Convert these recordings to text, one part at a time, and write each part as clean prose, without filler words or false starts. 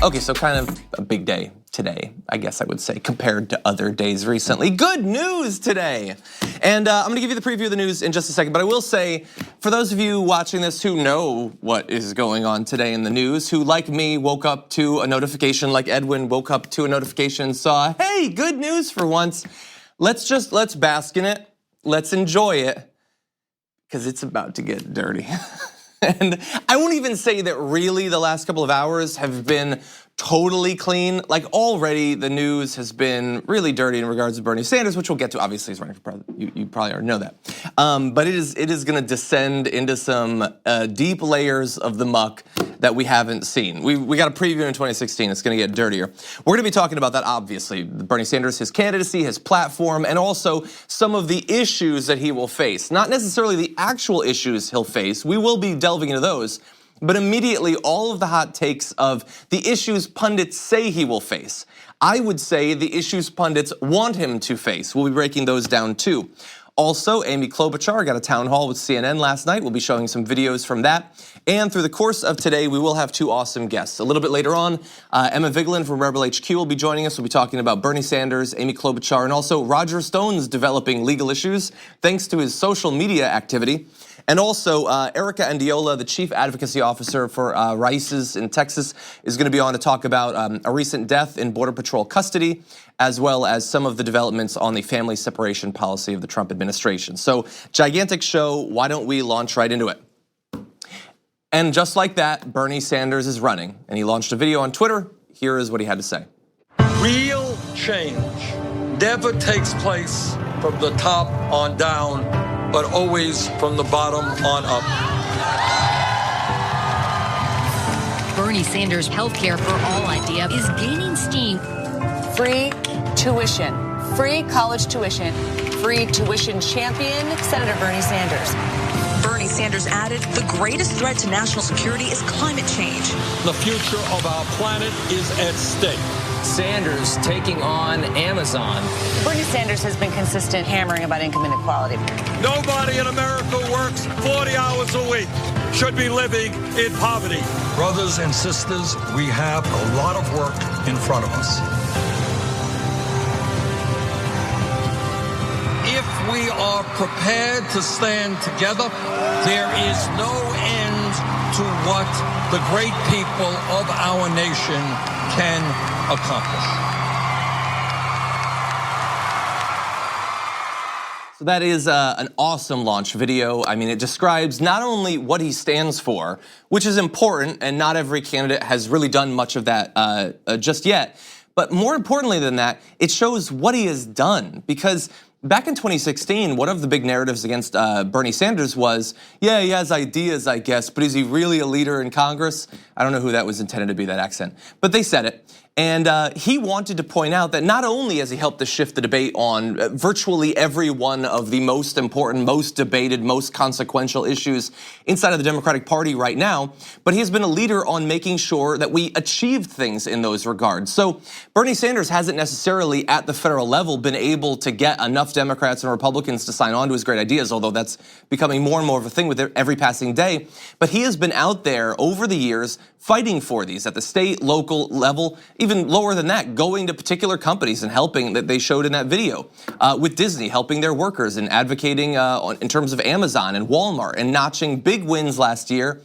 Okay, so kind of a big day today, I guess I would say, compared to other days recently. Good news today. And I'm gonna give you the preview of the news in just a second, but I will say, for those of you watching this who know what is going on today in the news, who like me woke up to a notification, like Edwin woke up to a notification and saw, hey, good news for once. Let's bask in it, let's enjoy it, because it's about to get dirty. And I won't even say that really the last couple of hours have been totally clean. Like already the news has been really dirty in regards to Bernie Sanders, which we'll get to. Obviously he's running for president, you probably already know that. But it is gonna descend into some deep layers of the muck that we haven't seen. We got a preview in 2016, it's gonna get dirtier. We're gonna be talking about that obviously. Bernie Sanders, his candidacy, his platform, and also some of the issues that he will face. Not necessarily the actual issues he'll face, we will be delving into those, but immediately all of the hot takes of the issues pundits say he will face. I would say the issues pundits want him to face. We'll be breaking those down too. Also, Amy Klobuchar got a town hall with CNN last night. We'll be showing some videos from that. And through the course of today, we will have two awesome guests. A little bit later on, Emma Vigeland from Rebel HQ will be joining us. We'll be talking about Bernie Sanders, Amy Klobuchar, and also Roger Stone's developing legal issues thanks to his social media activity. And also, Erika Andiola, the Chief Advocacy Officer for Rice's in Texas, is gonna be on to talk about a recent death in Border Patrol custody, as well as some of the developments on the family separation policy of the Trump administration. So, gigantic show, why don't we launch right into it? And just like that, Bernie Sanders is running, and he launched a video on Twitter. Here is what he had to say. Real change never takes place from the top on down, but always from the bottom on up. Bernie Sanders' healthcare for all idea is gaining steam. Free tuition, free college tuition, free tuition champion, Senator Bernie Sanders. Bernie Sanders added, the greatest threat to national security is climate change. The future of our planet is at stake. Sanders taking on Amazon. Bernie Sanders has been consistent hammering about income inequality. Nobody in America works 40 hours a week, should be living in poverty. Brothers and sisters, we have a lot of work in front of us. If we are prepared to stand together, there is no end to what the great people of our nation can accomplish. So that is an awesome launch video. I mean, it describes not only what he stands for, which is important, and not every candidate has really done much of that just yet, but more importantly than that, it shows what he has done. Because back in 2016, one of the big narratives against Bernie Sanders was, yeah, he has ideas, I guess, but is he really a leader in Congress? I don't know who that was intended to be, that accent, but they said it. And he wanted to point out that not only has he helped to shift the debate on virtually every one of the most important, most debated, most consequential issues inside of the Democratic Party right now, but he has been a leader on making sure that we achieved things in those regards. So Bernie Sanders hasn't necessarily at the federal level been able to get enough Democrats and Republicans to sign on to his great ideas, although that's becoming more and more of a thing with every passing day. But he has been out there over the years fighting for these at the state, local level, even lower than that, going to particular companies and helping, that they showed in that video, with Disney, helping their workers and advocating in terms of Amazon and Walmart, and notching big wins last year,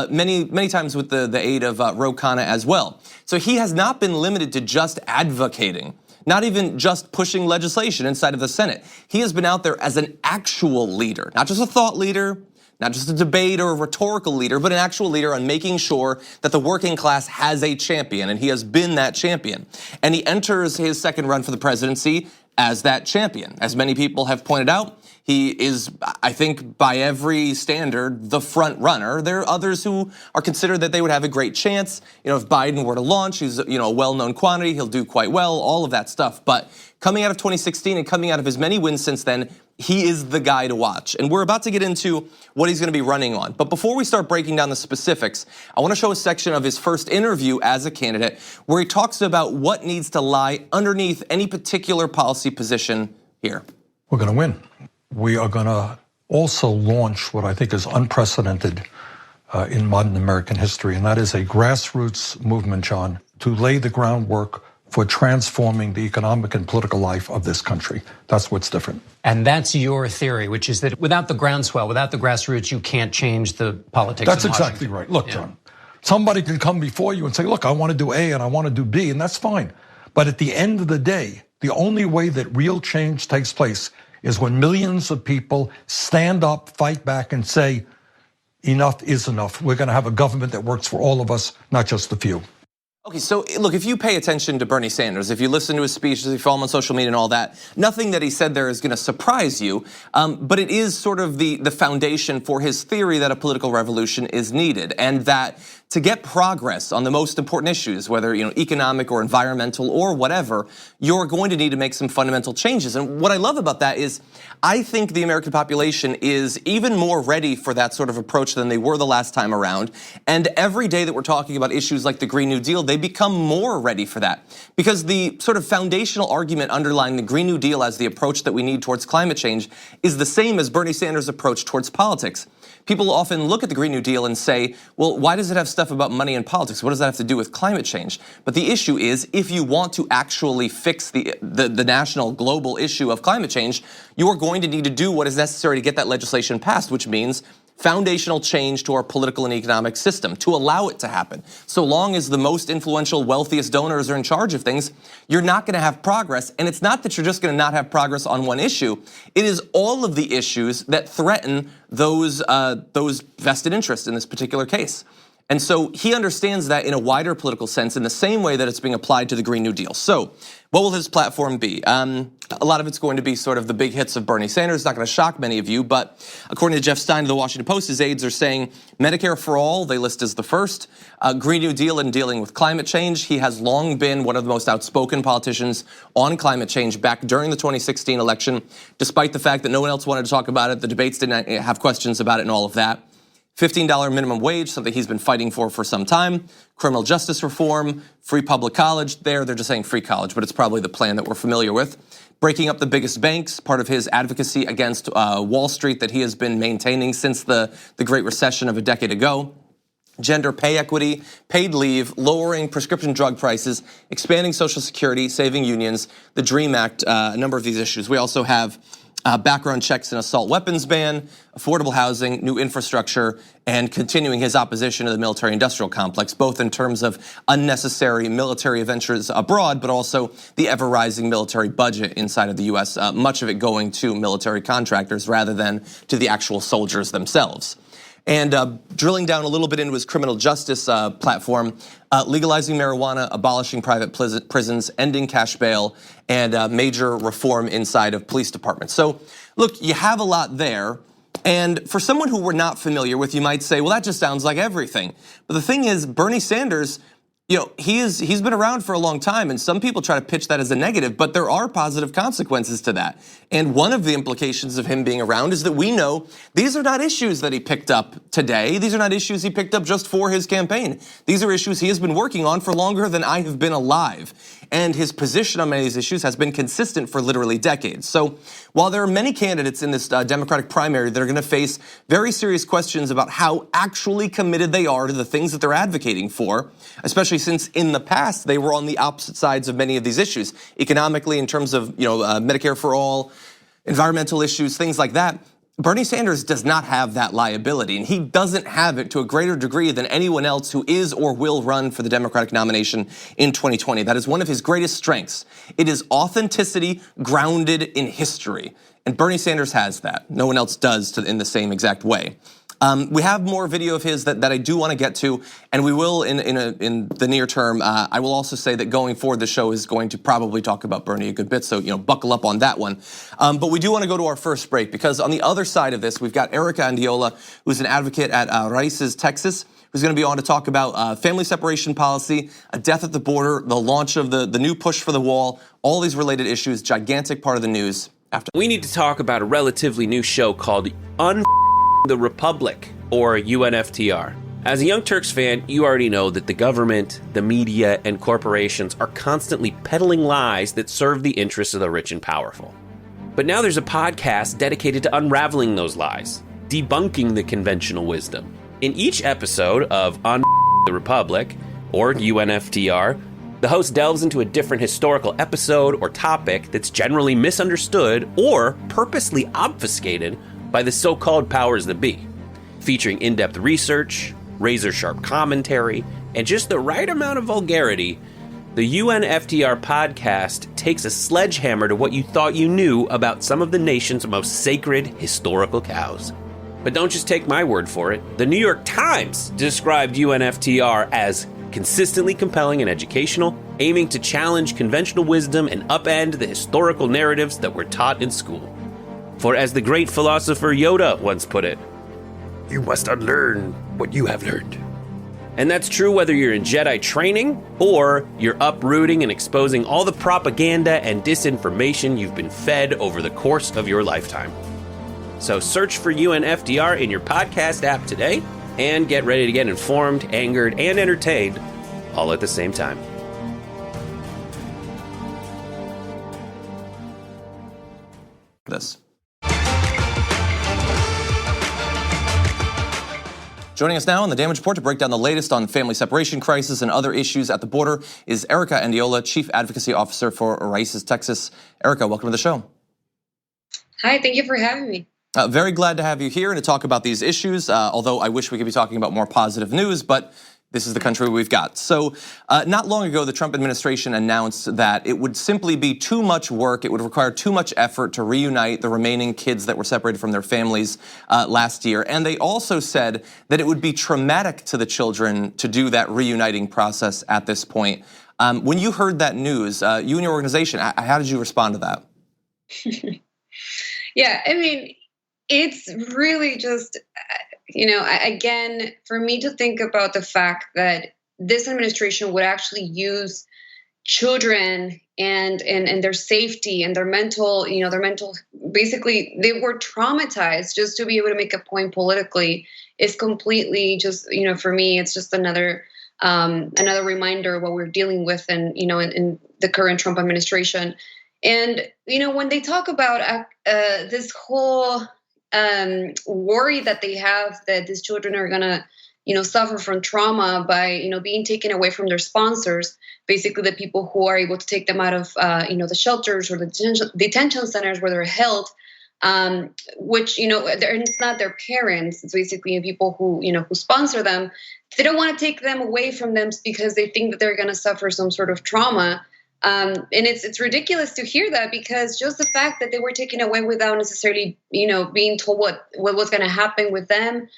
many times with the aid of Ro Khanna as well. So he has not been limited to just advocating, not even just pushing legislation inside of the Senate. He has been out there as an actual leader, not just a thought leader, not just a debate or a rhetorical leader, but an actual leader on making sure that the working class has a champion, and he has been that champion. And he enters his second run for the presidency as that champion. As many people have pointed out, he is, I think, by every standard, the front runner. There are others who are considered that they would have a great chance. You know, if Biden were to launch, he's a well-known quantity, he'll do quite well, all of that stuff. But coming out of 2016 and coming out of his many wins since then, he is the guy to watch. And we're about to get into what he's gonna be running on. But before we start breaking down the specifics, I wanna show a section of his first interview as a candidate where he talks about what needs to lie underneath any particular policy position here. We're gonna win. We are gonna also launch what I think is unprecedented in modern American history, and that is a grassroots movement, John, to lay the groundwork for transforming the economic and political life of this country. That's what's different. And that's your theory, which is that without the groundswell, without the grassroots, you can't change the politics. That's exactly right. Look, John, somebody can come before you and say, look, I want to do A and I want to do B, and that's fine. But at the end of the day, the only way that real change takes place is when millions of people stand up, fight back, and say, enough is enough. We're going to have a government that works for all of us, not just the few. Okay, so look, if you pay attention to Bernie Sanders, if you listen to his speeches, if you follow him on social media and all that, nothing that he said there is going to surprise you, but it is sort of the foundation for his theory that a political revolution is needed, and that to get progress on the most important issues, whether economic or environmental or whatever, you're going to need to make some fundamental changes. And what I love about that is I think the American population is even more ready for that sort of approach than they were the last time around. And every day that we're talking about issues like the Green New Deal, they become more ready for that. Because the sort of foundational argument underlying the Green New Deal as the approach that we need towards climate change is the same as Bernie Sanders' approach towards politics. People often look at the Green New Deal and say, well, why does it have stuff about money and politics? What does that have to do with climate change? But the issue is, if you want to actually fix the national global issue of climate change, you are going to need to do what is necessary to get that legislation passed, which means foundational change to our political and economic system to allow it to happen. So long as the most influential, wealthiest donors are in charge of things, you're not going to have progress. And it's not that you're just going to not have progress on one issue. It is all of the issues that threaten those vested interests in this particular case. And so he understands that in a wider political sense in the same way that it's being applied to the Green New Deal. So what will his platform be? A lot of it's going to be sort of the big hits of Bernie Sanders. Not going to shock many of you, but according to Jeff Stein of the Washington Post, his aides are saying Medicare for all, they list as the first. Green New Deal and dealing with climate change. He has long been one of the most outspoken politicians on climate change back during the 2016 election, despite the fact that no one else wanted to talk about it. The debates didn't have questions about it and all of that. $15 minimum wage, something he's been fighting for some time. Criminal justice reform, free public college. They're just saying free college, but it's probably the plan that we're familiar with. Breaking up the biggest banks, part of his advocacy against Wall Street that he has been maintaining since the Great Recession of a decade ago. Gender pay equity, paid leave, lowering prescription drug prices, expanding Social Security, saving unions, the DREAM Act, a number of these issues. We also have background checks and assault weapons ban, affordable housing, new infrastructure, and continuing his opposition to the military-industrial complex, both in terms of unnecessary military ventures abroad, but also the ever-rising military budget inside of the U.S., much of it going to military contractors rather than to the actual soldiers themselves. And drilling down a little bit into his criminal justice platform, legalizing marijuana, abolishing private prisons, ending cash bail, and major reform inside of police departments. So look, you have a lot there. And for someone who we're not familiar with, you might say, well, that just sounds like everything. But the thing is, Bernie Sanders, he's been around for a long time, and some people try to pitch that as a negative, but there are positive consequences to that. And one of the implications of him being around is that we know these are not issues that he picked up today. These are not issues he picked up just for his campaign. These are issues he has been working on for longer than I have been alive. And his position on many of these issues has been consistent for literally decades. So while there are many candidates in this Democratic primary that are going to face very serious questions about how actually committed they are to the things that they're advocating for, especially since in the past they were on the opposite sides of many of these issues, economically in terms of Medicare for all, environmental issues, things like that, Bernie Sanders does not have that liability, and he doesn't have it to a greater degree than anyone else who is or will run for the Democratic nomination in 2020. That is one of his greatest strengths. It is authenticity grounded in history, and Bernie Sanders has that. No one else does in the same exact way. We have more video of his that I do want to get to, and we will in the near term. I will also say that going forward, the show is going to probably talk about Bernie a good bit, so buckle up on that one. But we do want to go to our first break, because on the other side of this, we've got Erika Andiola, who's an advocate at Raíces, Texas, who's going to be on to talk about family separation policy, a death at the border, the launch of the new push for the wall, all these related issues, gigantic part of the news. We need to talk about a relatively new show called The Republic, or UNFTR. As a Young Turks fan, you already know that the government, the media, and corporations are constantly peddling lies that serve the interests of the rich and powerful. But now there's a podcast dedicated to unraveling those lies, debunking the conventional wisdom. In each episode of On the Republic, or UNFTR, The host delves into a different historical episode or topic that's generally misunderstood or purposely obfuscated by the so-called powers that be, featuring in-depth research, razor-sharp commentary, and just the right amount of vulgarity. The UNFTR podcast takes a sledgehammer to what you thought you knew about some of the nation's most sacred historical cows. But don't just take my word for it. The New York Times described UNFTR as consistently compelling and educational, aiming to challenge conventional wisdom and upend the historical narratives that were taught in school. For as the great philosopher Yoda once put it, you must unlearn what you have learned. And that's true whether you're in Jedi training or you're uprooting and exposing all the propaganda and disinformation you've been fed over the course of your lifetime. So search for UNFDR in your podcast app today and get ready to get informed, angered, and entertained all at the same time. This. Joining us now on the Damage Report to break down the latest on family separation crisis and other issues at the border is Erika Andiola, Chief Advocacy Officer for Raíces Texas. Erika, welcome to the show. Hi, thank you for having me. Very glad to have you here and to talk about these issues, although I wish we could be talking about more positive news, but this is the country we've got. So not long ago, the Trump administration announced that it would simply be too much work, it would require too much effort to reunite the remaining kids that were separated from their families last year. And they also said that it would be traumatic to the children to do that reuniting process at this point. When you heard that news, you and your organization, how did you respond to that? Yeah, I mean, it's really just, again, for me to think about the fact that this administration would actually use children and their safety and their mental, basically they were traumatized just to be able to make a point politically is completely just, for me, it's just another reminder of what we're dealing with in the current Trump administration. And, when they talk about this whole worry that they have that these children are going to, suffer from trauma by, being taken away from their sponsors, basically the people who are able to take them out of, the shelters or the detention centers where they're held, which, it's not their parents. It's basically people who sponsor them. They don't want to take them away from them because they think that they're going to suffer some sort of trauma. And it's ridiculous to hear that because just the fact that they were taken away without necessarily, being told what was going to happen with them,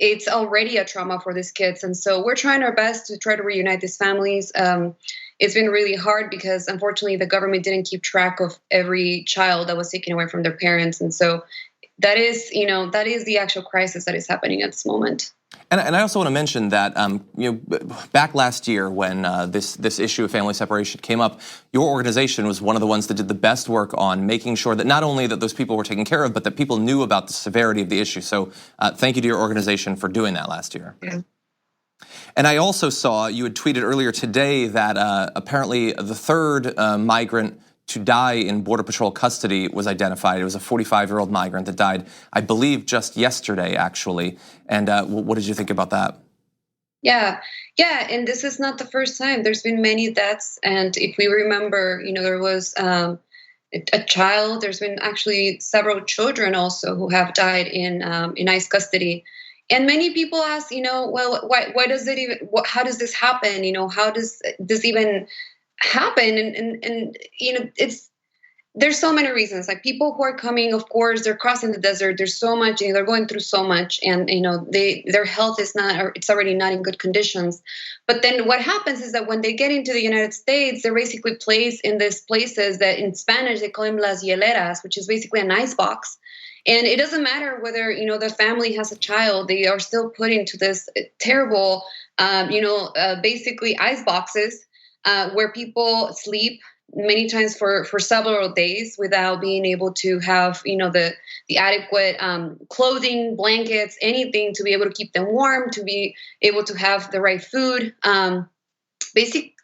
it's already a trauma for these kids. And so we're trying our best to try to reunite these families. It's been really hard because unfortunately the government didn't keep track of every child that was taken away from their parents. And so that is the actual crisis that is happening at this moment. And I also want to mention that, back last year when this issue of family separation came up, your organization was one of the ones that did the best work on making sure that not only that those people were taken care of, but that people knew about the severity of the issue. So thank you to your organization for doing that last year. Yeah. And I also saw you had tweeted earlier today that apparently the third migrant to die in Border Patrol custody was identified. It was a 45-year-old migrant that died, I believe, just yesterday, actually. And what did you think about that? Yeah. And this is not the first time. There's been many deaths. And if we remember, there was a child. There's been actually several children also who have died in ICE custody. And many people ask, well, why does it even? How does this happen? How does this even happen? And there's so many reasons. Like people who are coming, of course, they're crossing the desert. There's so much, they're going through so much, and their health is it's already not in good conditions. But then what happens is that when they get into the United States, they're basically placed in these places that in Spanish they call them las hieleras, which is basically an ice box. And it doesn't matter whether the family has a child; they are still put into this terrible, basically ice boxes where people sleep many times for several days without being able to have the adequate clothing, blankets, anything to be able to keep them warm, to be able to have the right food, basic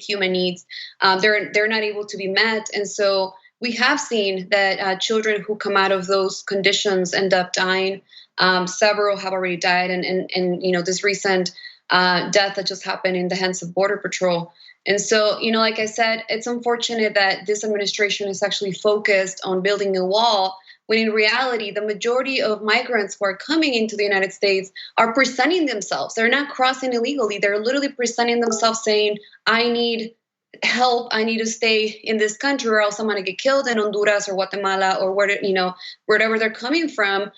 human needs. They're not able to be met, and so we have seen that children who come out of those conditions end up dying. Several have already died, and this recent death that just happened in the hands of Border Patrol. And so, like I said, it's unfortunate that this administration is actually focused on building a wall, when in reality, the majority of migrants who are coming into the United States are presenting themselves. They're not crossing illegally. They're literally presenting themselves saying, I need help. I need to stay in this country or else I'm going to get killed in Honduras or Guatemala or wherever they're coming from.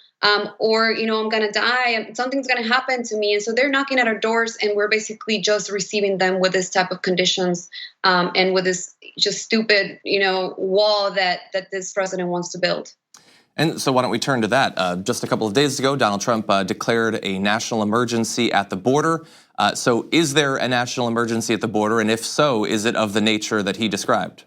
Or I'm going to die. Something's going to happen to me. And so they're knocking at our doors, and we're basically just receiving them with this type of conditions and with this just stupid, wall that this president wants to build. And so why don't we turn to that? Just a couple of days ago, Donald Trump declared a national emergency at the border. So is there a national emergency at the border? And if so, is it of the nature that he described?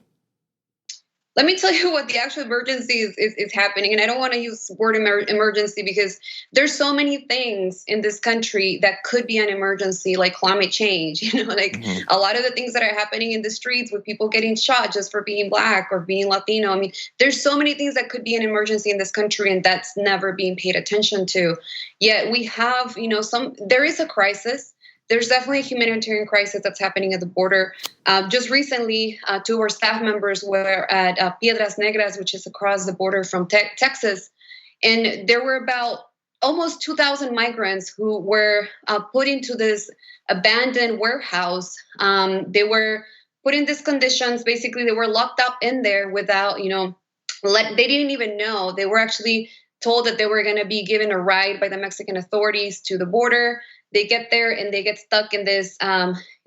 Let me tell you what the actual emergency is happening. And I don't want to use the word emergency because there's so many things in this country that could be an emergency, like climate change. A lot of the things that are happening in the streets with people getting shot just for being Black or being Latino. I mean, there's so many things that could be an emergency in this country, and that's never being paid attention to. Yet we have, there is a crisis. There's definitely a humanitarian crisis that's happening at the border. Just recently, 2 of our staff members were at Piedras Negras, which is across the border from Texas. And there were about almost 2,000 migrants who were put into this abandoned warehouse. They were put in these conditions. Basically, they were locked up in there without, they didn't even know. They were actually told that they were going to be given a ride by the Mexican authorities to the border. They get there and they get stuck in this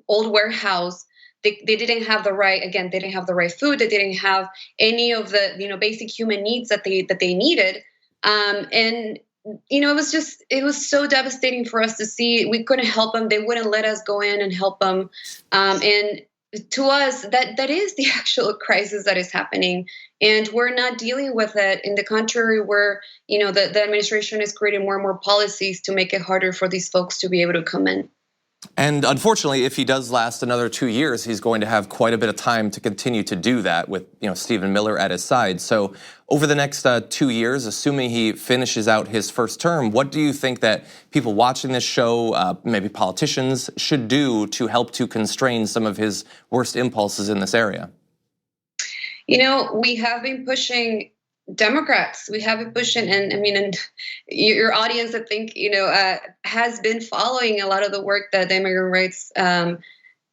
old warehouse. They didn't have the right, again, they didn't have the right food. They didn't have any of the basic human needs that they needed. And it was so devastating for us to see. We couldn't help them. They wouldn't let us go in and help them. And to us, that is the actual crisis that is happening. And we're not dealing with it. In the contrary, the administration is creating more and more policies to make it harder for these folks to be able to come in. And unfortunately, if he does last another 2 years, he's going to have quite a bit of time to continue to do that with Stephen Miller at his side. So over the next 2 years, assuming he finishes out his first term, what do you think that people watching this show, maybe politicians, should do to help to constrain some of his worst impulses in this area? We have been pushing Democrats. We have been pushing, and your audience, I think, has been following a lot of the work that the immigrant rights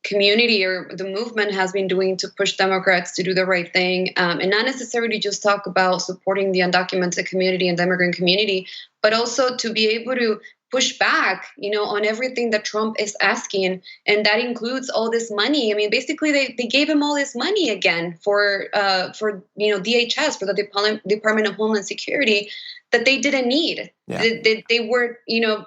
community or the movement has been doing to push Democrats to do the right thing, and not necessarily just talk about supporting the undocumented community and the immigrant community, but also to be able to push back, on everything that Trump is asking. And that includes all this money. I mean, basically they gave him all this money again for DHS, for the Department of Homeland Security, that they didn't need. Yeah. They were,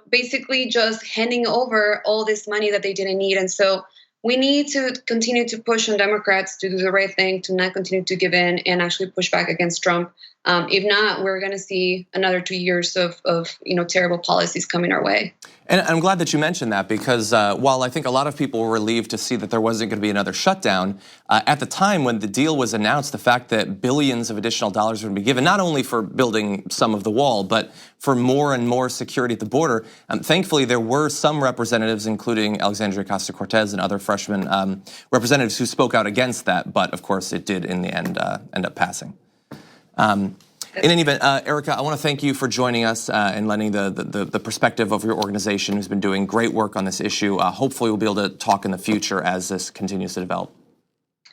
basically just handing over all this money that they didn't need. And so we need to continue to push on Democrats to do the right thing, to not continue to give in and actually push back against Trump. If not, we're going to see another 2 years of terrible policies coming our way. And I'm glad that you mentioned that because while I think a lot of people were relieved to see that there wasn't going to be another shutdown, at the time when the deal was announced, the fact that billions of additional dollars would be given, not only for building some of the wall, but for more and more security at the border. Thankfully, there were some representatives, including Alexandria Ocasio-Cortez and other freshman representatives who spoke out against that. But of course, it did in the end end up passing. In any event, Erika, I want to thank you for joining us and lending the perspective of your organization who's been doing great work on this issue. Hopefully we'll be able to talk in the future as this continues to develop.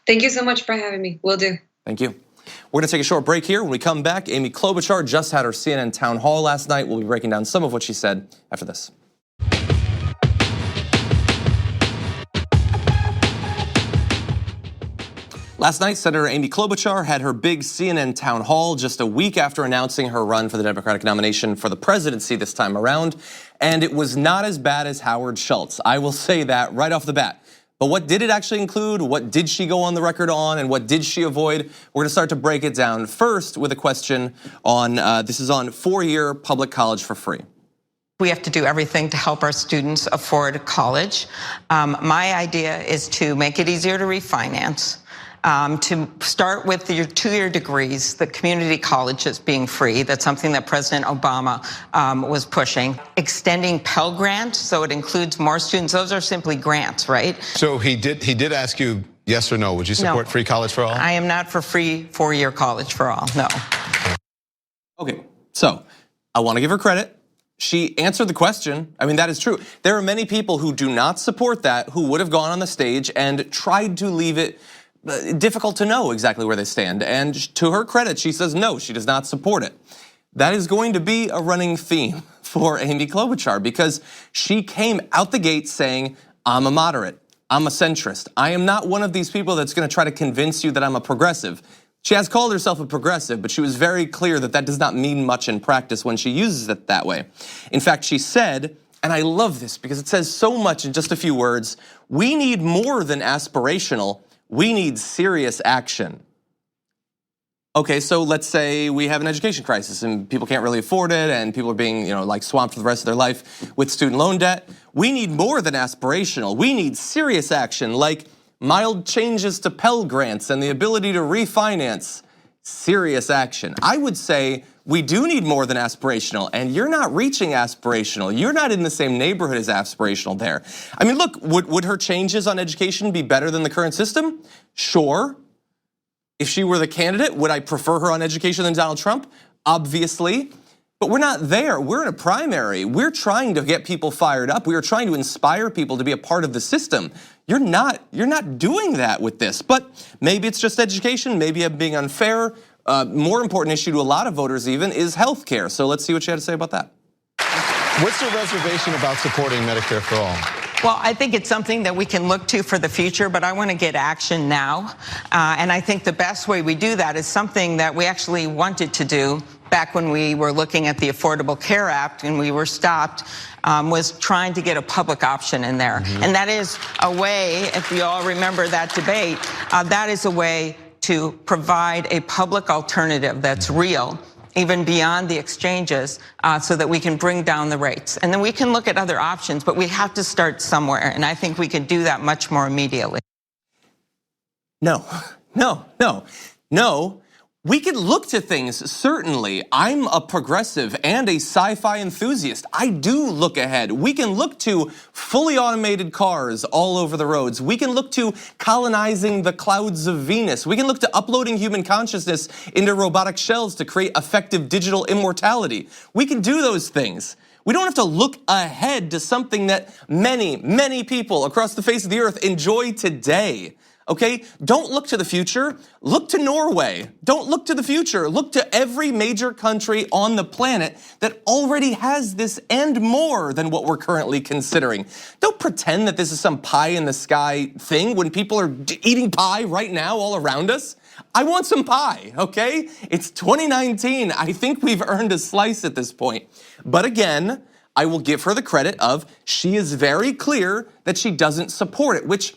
Thank you so much for having me. Will do. Thank you. We're going to take a short break here. When we come back, Amy Klobuchar just had her CNN town hall last night. We'll be breaking down some of what she said after this. Last night, Senator Amy Klobuchar had her big CNN town hall just a week after announcing her run for the Democratic nomination for the presidency this time around. And it was not as bad as Howard Schultz. I will say that right off the bat. But what did it actually include? What did she go on the record on? And what did she avoid? We're going to start to break it down first with a question on, this is on 4-year public college for free. We have to do everything to help our students afford college. My idea is to make it easier to refinance. to start with your 2-year degrees, the community colleges being free. That's something that President Obama was pushing. Extending Pell Grant, so it includes more students. Those are simply grants, right? So he did ask you yes or no. Would you support free college for all? I am not for free 4-year college for all, no. Okay, so I want to give her credit. She answered the question. I mean, that is true. There are many people who do not support that, who would have gone on the stage and tried to leave it difficult to know exactly where they stand. And to her credit, she says no, she does not support it. That is going to be a running theme for Amy Klobuchar, because she came out the gate saying, I'm a moderate, I'm a centrist. I am not one of these people that's going to try to convince you that I'm a progressive. She has called herself a progressive, but she was very clear that that does not mean much in practice when she uses it that way. In fact, she said, and I love this because it says so much in just a few words, we need more than aspirational, we need serious action. Okay, so let's say we have an education crisis and people can't really afford it and people are being, like swamped for the rest of their life with student loan debt. We need more than aspirational, we need serious action, like mild changes to Pell Grants and the ability to refinance. Serious action. I would say we do need more than aspirational, and you're not reaching aspirational. You're not in the same neighborhood as aspirational there. I mean, look, would her changes on education be better than the current system? Sure. If she were the candidate, would I prefer her on education than Donald Trump? Obviously. But we're not there. We're in a primary. We're trying to get people fired up. We are trying to inspire people to be a part of the system. You're not doing that with this. But maybe it's just education. Maybe I'm being unfair. More important issue to a lot of voters even is health care. So let's see what you had to say about that. What's your reservation about supporting Medicare for all? Well, I think it's something that we can look to for the future, but I want to get action now. And I think the best way we do that is something that we actually wanted to do back when we were looking at the Affordable Care Act and we were stopped, was trying to get a public option in there. And that is a way, if you all remember that debate, that is a way to provide a public alternative that's real, even beyond the exchanges, so that we can bring down the rates. And then we can look at other options, but we have to start somewhere. And I think we can do that much more immediately. No. We could look to things, certainly. I'm a progressive and a sci-fi enthusiast. I do look ahead. We can look to fully automated cars all over the roads. We can look to colonizing the clouds of Venus. We can look to uploading human consciousness into robotic shells to create effective digital immortality. We can do those things. We don't have to look ahead to something that many people across the face of the earth enjoy today. Okay, don't look to the future, look to Norway. Don't look to the future, look to every major country on the planet that already has this and more than what we're currently considering. Don't pretend that this is some pie in the sky thing when people are eating pie right now all around us. I want some pie, okay? It's 2019, I think we've earned a slice at this point. But again, I will give her the credit of she is very clear that she doesn't support it, which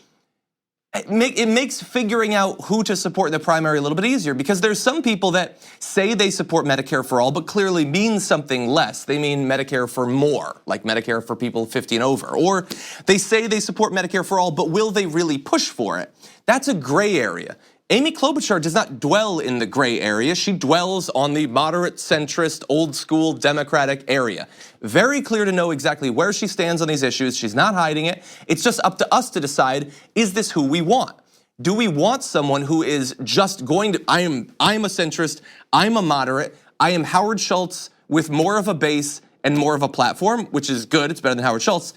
it makes figuring out who to support in the primary a little bit easier, because there's some people that say they support Medicare for all, but clearly mean something less. They mean Medicare for more, like Medicare for people 50 and over. Or they say they support Medicare for all, but will they really push for it? That's a gray area. Amy Klobuchar does not dwell in the gray area. She dwells on the moderate, centrist, old school Democratic area. Very clear to know exactly where she stands on these issues. She's not hiding it. It's just up to us to decide, is this who we want? Do we want someone who is just going to, I am a centrist, I'm a moderate, I am Howard Schultz with more of a base and more of a platform, which is good, it's better than Howard Schultz,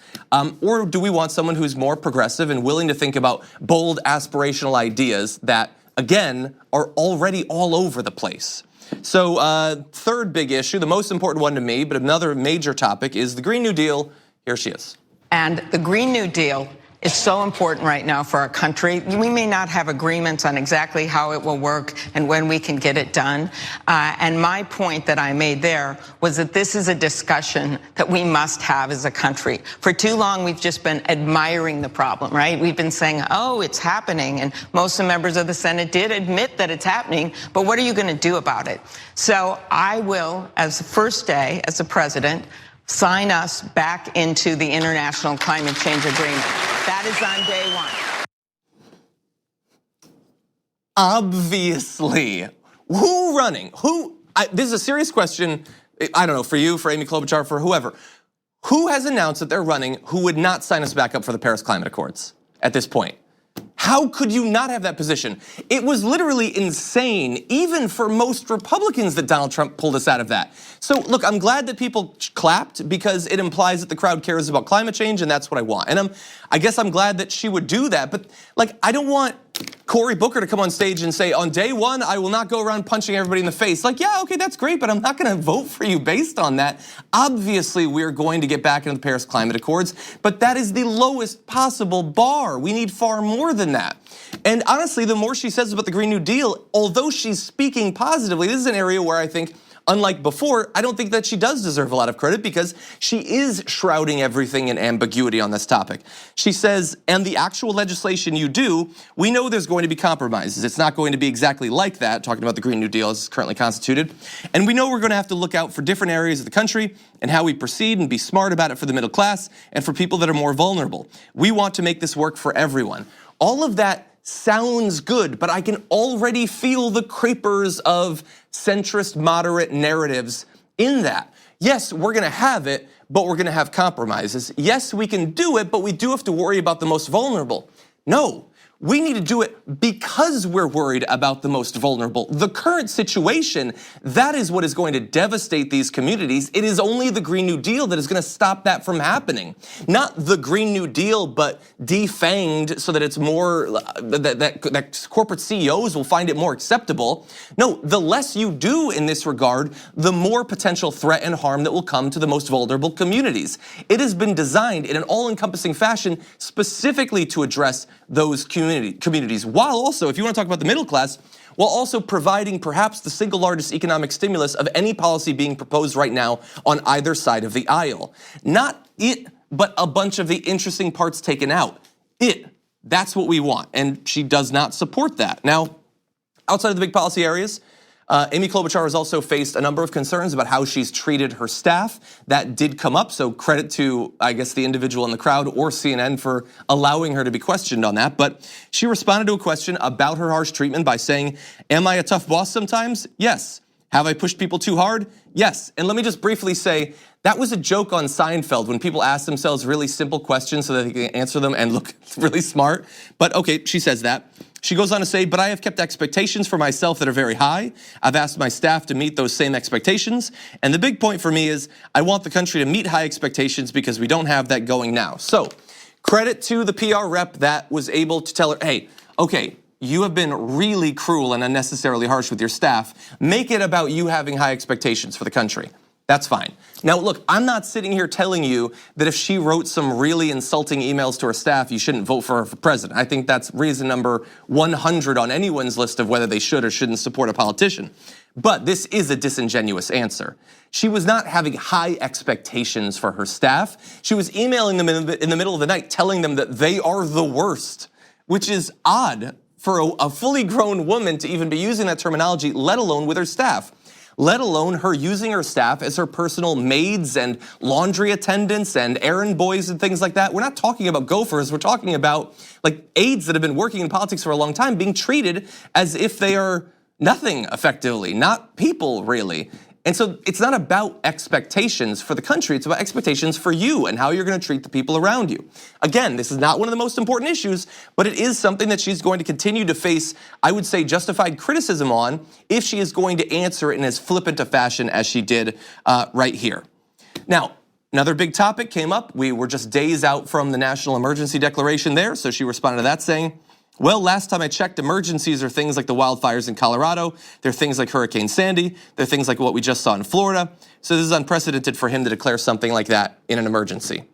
or do we want someone who's more progressive and willing to think about bold aspirational ideas that, again, are already all over the place? So third big issue, the most important one to me, but another major topic is the Green New Deal. Here she is. And the Green New Deal is so important right now for our country. We may not have agreements on exactly how it will work and when we can get it done. And my point that I made there was that this is a discussion that we must have as a country. For too long, we've just been admiring the problem, right? We've been saying, oh, it's happening. And most of the members of the Senate did admit that it's happening. But what are you going to do about it? So I will, as the first day as the president, sign us back into the International Climate Change Agreement. That is on day one. Obviously. Who running? This is a serious question. I don't know, for you, for Amy Klobuchar, for whoever. Who has announced that they're running who would not sign us back up for the Paris Climate Accords at this point? How could you not have that position? It was literally insane, even for most Republicans, that Donald Trump pulled us out of that. So look, I'm glad that people clapped because it implies that the crowd cares about climate change, and that's what I want. And I guess I'm glad that she would do that, but like, I don't want Cory Booker to come on stage and say, on day one, I will not go around punching everybody in the face. Like, yeah, okay, that's great, but I'm not gonna vote for you based on that. Obviously, we're going to get back into the Paris Climate Accords, but that is the lowest possible bar. We need far more than that. And honestly, the more she says about the Green New Deal, although she's speaking positively, this is an area where I think, unlike before, I don't think that she does deserve a lot of credit because she is shrouding everything in ambiguity on this topic. She says, and the actual legislation you do, we know there's going to be compromises. It's not going to be exactly like that, talking about the Green New Deal as it's currently constituted. And we know we're going to have to look out for different areas of the country and how we proceed and be smart about it for the middle class and for people that are more vulnerable. We want to make this work for everyone. All of that sounds good, but I can already feel the creepers of centrist moderate narratives in that. Yes, we're gonna have it, but we're gonna have compromises. Yes, we can do it, but we do have to worry about the most vulnerable. No, we need to do it because we're worried about the most vulnerable. The current situation, that is what is going to devastate these communities. It is only the Green New Deal that is going to stop that from happening. Not the Green New Deal, but defanged so that it's more, that corporate CEOs will find it more acceptable. No, the less you do in this regard, the more potential threat and harm that will come to the most vulnerable communities. It has been designed in an all-encompassing fashion specifically to address those communities, while also, if you want to talk about the middle class, while also providing perhaps the single largest economic stimulus of any policy being proposed right now on either side of the aisle. Not it, but a bunch of the interesting parts taken out. That's what we want, and she does not support that. Now, outside of the big policy areas, Amy Klobuchar has also faced a number of concerns about how she's treated her staff. That did come up, so credit to, I guess, the individual in the crowd or CNN for allowing her to be questioned on that. But she responded to a question about her harsh treatment by saying, am I a tough boss sometimes? Yes. Have I pushed people too hard? Yes. And let me just briefly say, that was a joke on Seinfeld when people ask themselves really simple questions so that they can answer them and look really smart. But okay, she says that. She goes on to say, but I have kept expectations for myself that are very high. I've asked my staff to meet those same expectations. And the big point for me is I want the country to meet high expectations because we don't have that going now. So credit to the PR rep that was able to tell her, hey, okay, you have been really cruel and unnecessarily harsh with your staff. Make it about you having high expectations for the country. That's fine. Now look, I'm not sitting here telling you that if she wrote some really insulting emails to her staff, you shouldn't vote for her for president. I think that's reason number 100 on anyone's list of whether they should or shouldn't support a politician. But this is a disingenuous answer. She was not having high expectations for her staff. She was emailing them in the middle of the night telling them that they are the worst, which is odd for a fully grown woman to even be using that terminology, let alone with her staff. Let alone her using her staff as her personal maids and laundry attendants and errand boys and things like that. We're not talking about gophers, we're talking about like aides that have been working in politics for a long time being treated as if they are nothing effectively, not people really. And so it's not about expectations for the country, it's about expectations for you and how you're gonna treat the people around you. Again, this is not one of the most important issues, but it is something that she's going to continue to face, I would say, justified criticism on if she is going to answer it in as flippant a fashion as she did right here. Now, another big topic came up. We were just days out from the national emergency declaration there, so she responded to that saying, well, last time I checked, emergencies are things like the wildfires in Colorado. They're things like Hurricane Sandy. They're things like what we just saw in Florida. So this is unprecedented for him to declare something like that in an emergency.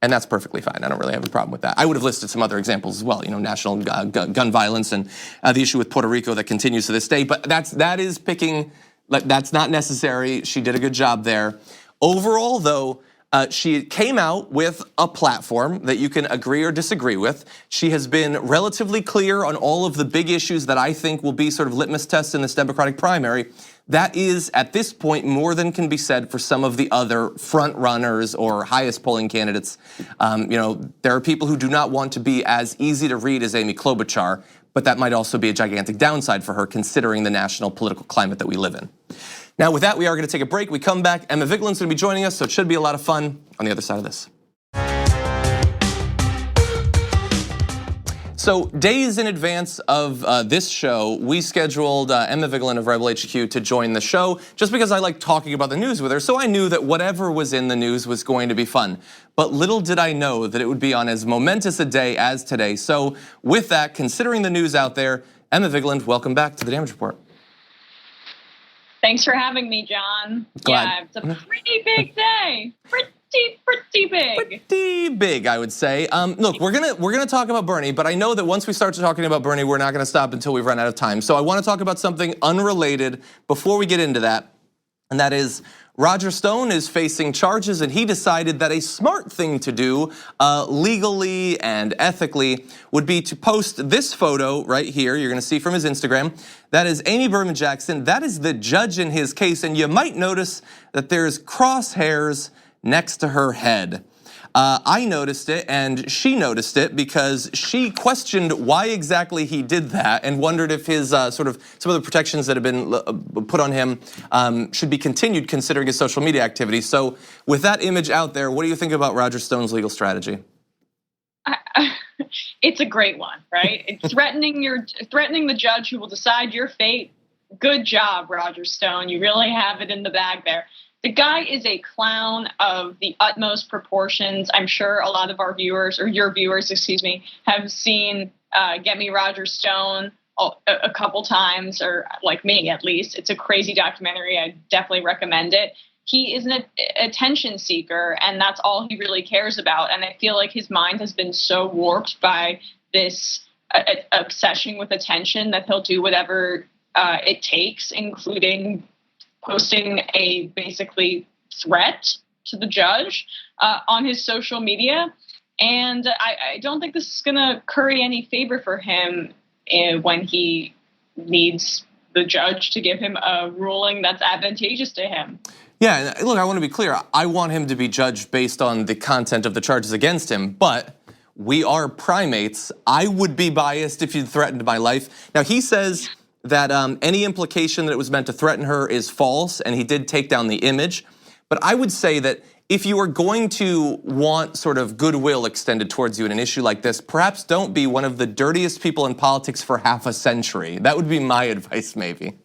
And that's perfectly fine. I don't really have a problem with that. I would have listed some other examples as well, national gun violence and the issue with Puerto Rico that continues to this day. But that's not necessary. She did a good job there. Overall, though, she came out with a platform that you can agree or disagree with. She has been relatively clear on all of the big issues that I think will be sort of litmus tests in this Democratic primary. That is, at this point, more than can be said for some of the other front runners or highest polling candidates. There are people who do not want to be as easy to read as Amy Klobuchar, but that might also be a gigantic downside for her considering the national political climate that we live in. Now with that, we are gonna take a break. We come back, Emma Vigeland's gonna be joining us, so it should be a lot of fun on the other side of this. So days in advance of this show, we scheduled Emma Vigeland of Rebel HQ to join the show just because I like talking about the news with her, so I knew that whatever was in the news was going to be fun. But little did I know that it would be on as momentous a day as today. So with that, considering the news out there, Emma Vigeland, welcome back to the Damage Report. Thanks for having me, John. Glad. Yeah, it's a pretty big day. Pretty big. Pretty big, I would say. Look, we're gonna talk about Bernie, but I know that once we start talking about Bernie, we're not gonna stop until we've run out of time. So I want to talk about something unrelated before we get into that, and that is Roger Stone is facing charges, and he decided that a smart thing to do, legally and ethically, would be to post this photo right here. You're gonna see from his Instagram. That is Amy Berman Jackson. That is the judge in his case, and you might notice that there's crosshairs next to her head. I noticed it and she noticed it because she questioned why exactly he did that and wondered if his sort of some of the protections that have been put on him should be continued considering his social media activity. So with that image out there, what do you think about Roger Stone's legal strategy? It's a great one, right? It's threatening the judge who will decide your fate. Good job, Roger Stone. You really have it in the bag there. The guy is a clown of the utmost proportions. I'm sure a lot of our viewers, or your viewers, excuse me, have seen Get Me Roger Stone a couple times, or like me at least. It's a crazy documentary. I definitely recommend it. He is an attention seeker, and that's all he really cares about. And I feel like his mind has been so warped by this obsession with attention that he'll do whatever it takes, including posting a basically threat to the judge on his social media. And I don't think this is going to curry any favor for him when he needs the judge to give him a ruling that's advantageous to him. Yeah, look, I want to be clear. I want him to be judged based on the content of the charges against him, but we are primates. I would be biased if you threatened my life. Now, he says that any implication that it was meant to threaten her is false, and he did take down the image. But I would say that if you are going to want sort of goodwill extended towards you in an issue like this, perhaps don't be one of the dirtiest people in politics for half a century. That would be my advice, maybe.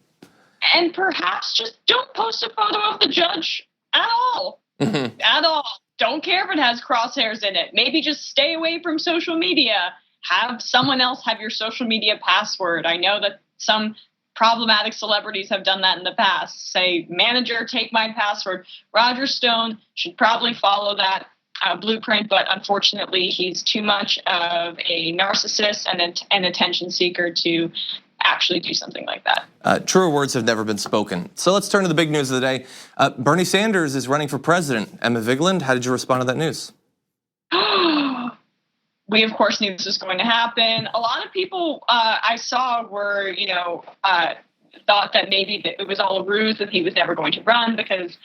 And perhaps just don't post a photo of the judge at all. At all. Don't care if it has crosshairs in it. Maybe just stay away from social media. Have someone else have your social media password. I know that some problematic celebrities have done that in the past. Say, manager, take my password. Roger Stone should probably follow that blueprint, but unfortunately, he's too much of a narcissist and an attention seeker to actually do something like that. Truer words have never been spoken. So let's turn to the big news of the day. Bernie Sanders is running for president. Emma Vigeland, how did you respond to that news? We, of course, knew this was going to happen. A lot of people I saw were, thought that maybe it was all a ruse, that he was never going to run because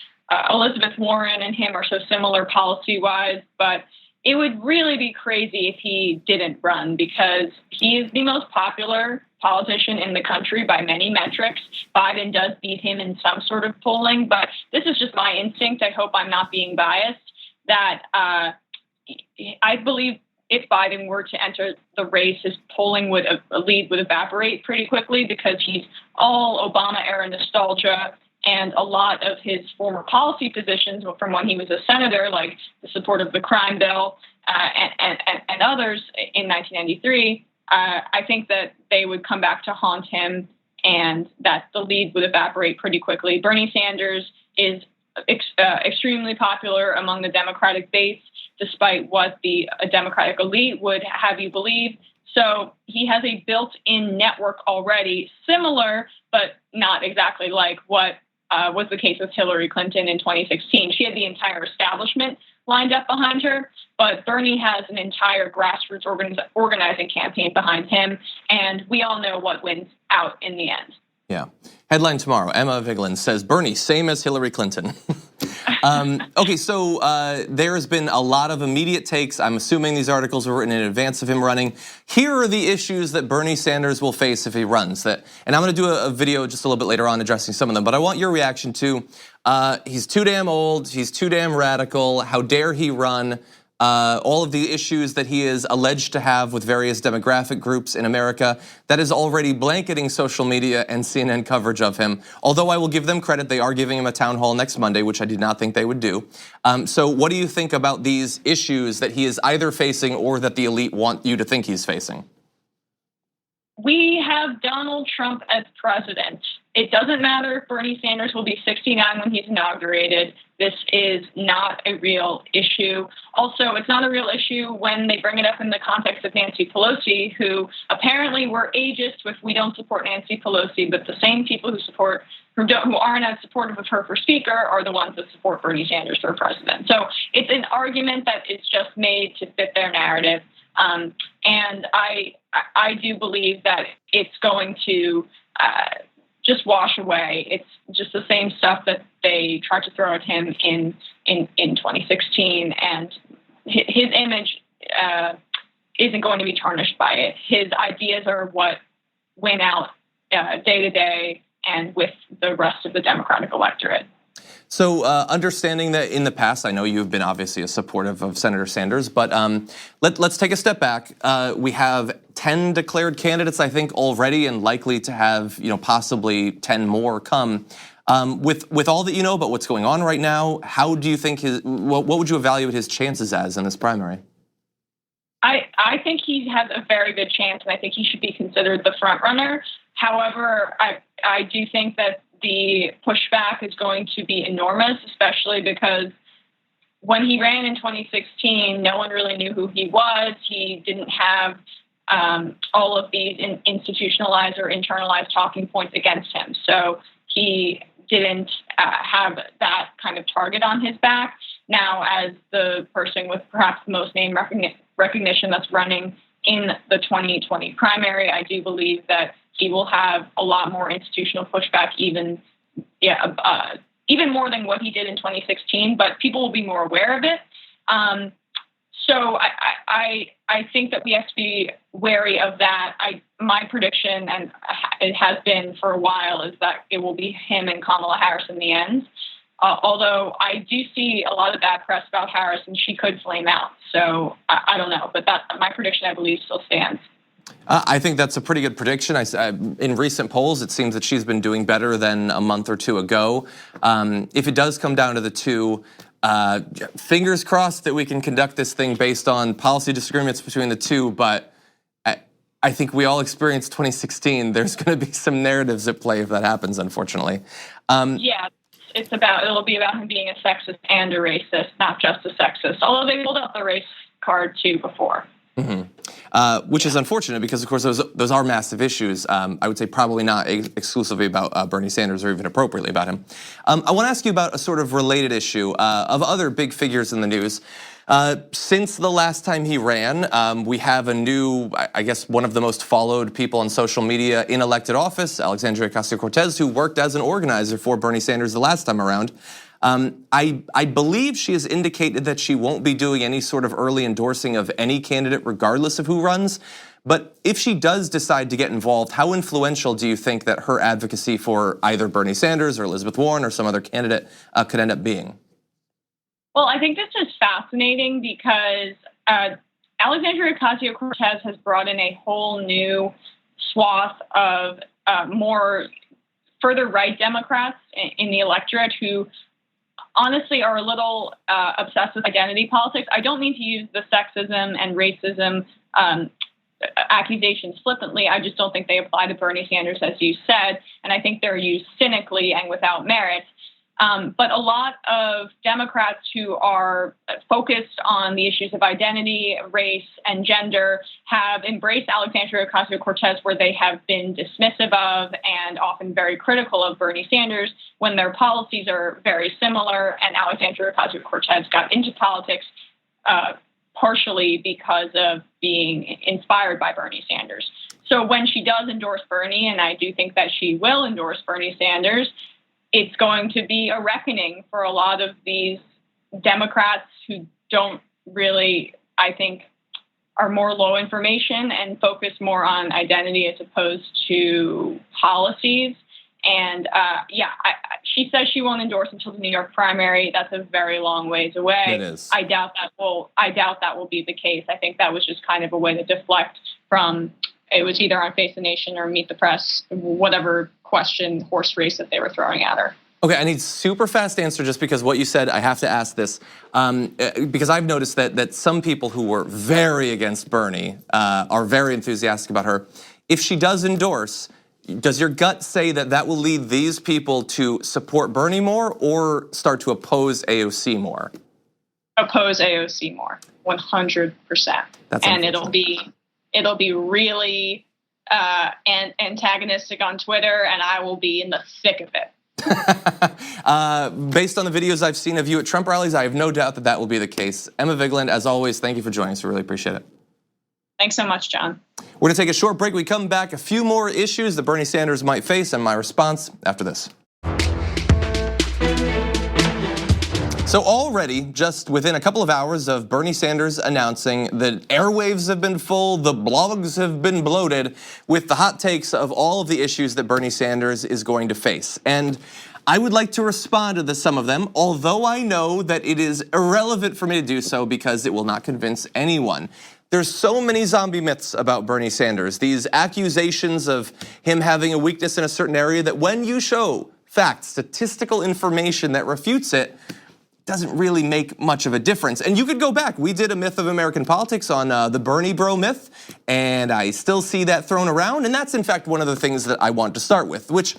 Elizabeth Warren and him are so similar policy-wise. But it would really be crazy if he didn't run because he is the most popular politician in the country by many metrics. Biden does beat him in some sort of polling, but this is just my instinct. I hope I'm not being biased, that I believe if Biden were to enter the race, his polling lead would evaporate pretty quickly because he's all Obama-era nostalgia, and a lot of his former policy positions from when he was a senator, like the support of the crime bill and others in 1993, I think that they would come back to haunt him and that the lead would evaporate pretty quickly. Bernie Sanders is extremely popular among the Democratic base, despite what the Democratic elite would have you believe. So he has a built-in network already, similar, but not exactly like what was the case with Hillary Clinton in 2016. She had the entire establishment lined up behind her, but Bernie has an entire grassroots organizing campaign behind him, and we all know what wins out in the end. Yeah. Headline tomorrow, Emma Vigeland says, Bernie, same as Hillary Clinton. Okay, so there has been a lot of immediate takes. I'm assuming these articles were written in advance of him running. Here are the issues that Bernie Sanders will face if he runs. And I'm gonna do a video just a little bit later on addressing some of them, but I want your reaction to, he's too damn old, he's too damn radical, how dare he run? All of the issues that he is alleged to have with various demographic groups in America that is already blanketing social media and CNN coverage of him. Although I will give them credit, they are giving him a town hall next Monday, which I did not think they would do. So what do you think about these issues that he is either facing or that the elite want you to think he's facing? We have Donald Trump as president. It doesn't matter if Bernie Sanders will be 69 when he's inaugurated. This is not a real issue. Also, it's not a real issue when they bring it up in the context of Nancy Pelosi, who apparently were ageist if we don't support Nancy Pelosi, but the same people who aren't as supportive of her for speaker are the ones that support Bernie Sanders for president. So it's an argument that is just made to fit their narrative. And I do believe that it's going to just wash away. It's just the same stuff that they tried to throw at him in 2016, and his image isn't going to be tarnished by it. His ideas are what win out day to day and with the rest of the Democratic electorate. So understanding that in the past, I know you've been obviously a supportive of Senator Sanders, but let's take a step back. We have 10 declared candidates, I think, already, and likely to have possibly 10 more come. With all that you know about what's going on right now, how do you think what would you evaluate his chances as in this primary? I think he has a very good chance, and I think he should be considered the front runner. However, I do think that the pushback is going to be enormous, especially because when he ran in 2016, no one really knew who he was. He didn't have all of these institutionalized or internalized talking points against him. So he didn't have that kind of target on his back. Now, as the person with perhaps the most name recognition that's running in the 2020 primary, I do believe that he will have a lot more institutional pushback, even more than what he did in 2016. But people will be more aware of it. So I think that we have to be wary of that. My prediction, and it has been for a while, is that it will be him and Kamala Harris in the end. Although I do see a lot of bad press about Harris, and she could flame out. So I don't know, but my prediction, I believe, still stands. I think that's a pretty good prediction. In recent polls, it seems that she's been doing better than a month or two ago. If it does come down to the two, fingers crossed that we can conduct this thing based on policy disagreements between the two, but I think we all experienced 2016. There's going to be some narratives at play if that happens, unfortunately. Yeah, it'll be about him being a sexist and a racist, not just a sexist, although they pulled out the race card too before. Which is unfortunate because, of course, those are massive issues. I would say probably not exclusively about Bernie Sanders or even appropriately about him. I want to ask you about a sort of related issue of other big figures in the news. Since the last time he ran, we have a new, I guess, one of the most followed people on social media in elected office, Alexandria Ocasio-Cortez, who worked as an organizer for Bernie Sanders the last time around. I believe she has indicated that she won't be doing any sort of early endorsing of any candidate regardless of who runs. But if she does decide to get involved, how influential do you think that her advocacy for either Bernie Sanders or Elizabeth Warren or some other candidate could end up being? Well, I think this is fascinating because Alexandria Ocasio-Cortez has brought in a whole new swath of more further right Democrats in the electorate who honestly are a little obsessed with identity politics. I don't mean to use the sexism and racism accusations flippantly. I just don't think they apply to Bernie Sanders, as you said, and I think they're used cynically and without merit. But a lot of Democrats who are focused on the issues of identity, race, and gender have embraced Alexandria Ocasio-Cortez, where they have been dismissive of and often very critical of Bernie Sanders when their policies are very similar. And Alexandria Ocasio-Cortez got into politics partially because of being inspired by Bernie Sanders. So when she does endorse Bernie, and I do think that she will endorse Bernie Sanders, it's going to be a reckoning for a lot of these Democrats who don't really, I think, are more low information and focus more on identity as opposed to policies. And she says she won't endorse until the New York primary. That's a very long ways away. It is. I doubt that will be the case. I think that was just kind of a way to deflect from. It was either on Face the Nation or Meet the Press, whatever question, horse race that they were throwing at her. Okay, I need super fast answer just because what you said, I have to ask this. Because I've noticed that some people who were very against Bernie are very enthusiastic about her. If she does endorse, does your gut say that will lead these people to support Bernie more or start to oppose AOC more? Oppose AOC more, 100%. And it'll be really antagonistic on Twitter, and I will be in the thick of it. Based on the videos I've seen of you at Trump rallies, I have no doubt that will be the case. Emma Vigeland, as always, thank you for joining us. We really appreciate it. Thanks so much, John. We're going to take a short break. We come back, a few more issues that Bernie Sanders might face and my response after this. So already, just within a couple of hours of Bernie Sanders announcing that airwaves have been full, the blogs have been bloated with the hot takes of all of the issues that Bernie Sanders is going to face. And I would like to respond to some of them, although I know that it is irrelevant for me to do so because it will not convince anyone. There's so many zombie myths about Bernie Sanders, these accusations of him having a weakness in a certain area that when you show facts, statistical information that refutes it, doesn't really make much of a difference. And you could go back. We did a myth of American politics on the Bernie bro myth, and I still see that thrown around. And that's in fact one of the things that I want to start with, which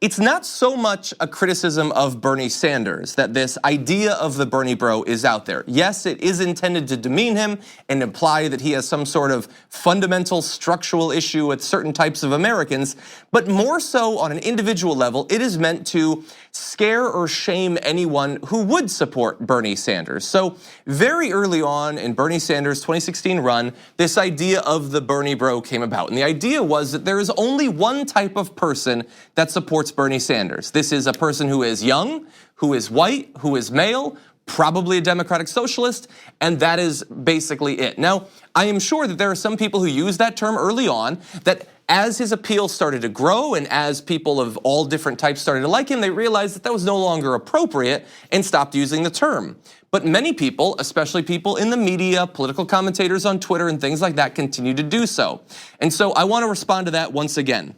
it's not so much a criticism of Bernie Sanders that this idea of the Bernie bro is out there. Yes, it is intended to demean him and imply that he has some sort of fundamental structural issue with certain types of Americans, but more so on an individual level, it is meant to scare or shame anyone who would support Bernie Sanders. So very early on in Bernie Sanders' 2016 run, this idea of the Bernie bro came about. And the idea was that there is only one type of person that supports Bernie Sanders. This is a person who is young, who is white, who is male, probably a democratic socialist, and that is basically it. Now, I am sure that there are some people who use that term early on, that as his appeal started to grow and as people of all different types started to like him, they realized that was no longer appropriate and stopped using the term. But many people, especially people in the media, political commentators on Twitter and things like that, continue to do so. And so I want to respond to that once again.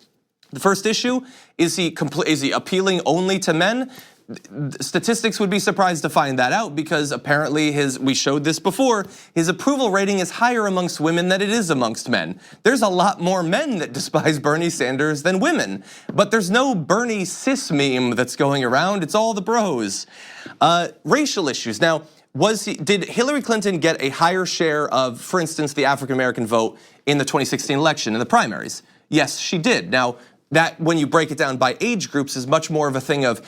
The first issue, is he appealing only to men? Statistics would be surprised to find that out because apparently we showed this before, his approval rating is higher amongst women than it is amongst men. There's a lot more men that despise Bernie Sanders than women, but there's no Bernie cis meme that's going around, it's all the bros. Racial issues. Now, did Hillary Clinton get a higher share of, for instance, the African American vote in the 2016 election in the primaries? Yes, she did. Now, that, when you break it down by age groups, is much more of a thing of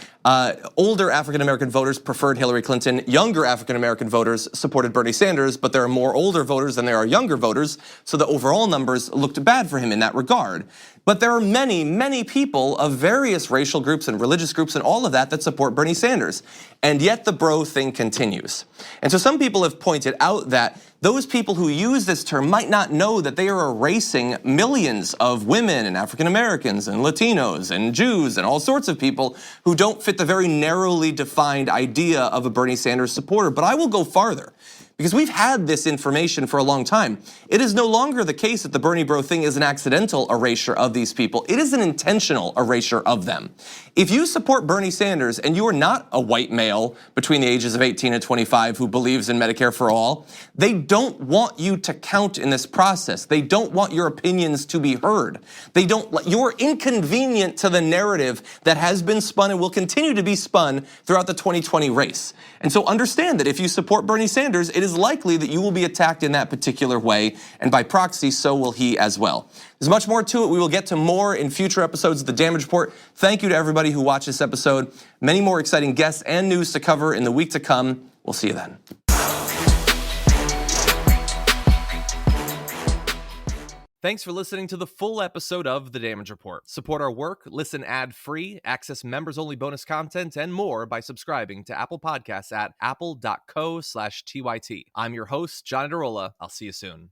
older African-American voters preferred Hillary Clinton, younger African-American voters supported Bernie Sanders, but there are more older voters than there are younger voters, so the overall numbers looked bad for him in that regard. But there are many, many people of various racial groups and religious groups and all of that support Bernie Sanders. And yet the bro thing continues. And so some people have pointed out that those people who use this term might not know that they are erasing millions of women and African Americans and Latinos and Jews and all sorts of people who don't fit the very narrowly defined idea of a Bernie Sanders supporter. But I will go farther, because we've had this information for a long time. It is no longer the case that the Bernie bro thing is an accidental erasure of these people. It is an intentional erasure of them. If you support Bernie Sanders and you are not a white male between the ages of 18 and 25 who believes in Medicare for all, they don't want you to count in this process. They don't want your opinions to be heard. You're inconvenient to the narrative that has been spun and will continue to be spun throughout the 2020 race. And so understand that if you support Bernie Sanders, it is likely that you will be attacked in that particular way, and by proxy, so will he as well. There's much more to it. We will get to more in future episodes of The Damage Report. Thank you to everybody who watched this episode. Many more exciting guests and news to cover in the week to come. We'll see you then. Thanks for listening to the full episode of The Damage Report. Support our work, listen ad-free, access members-only bonus content, and more by subscribing to Apple Podcasts at apple.co/TYT. I'm your host, John Andiola. I'll see you soon.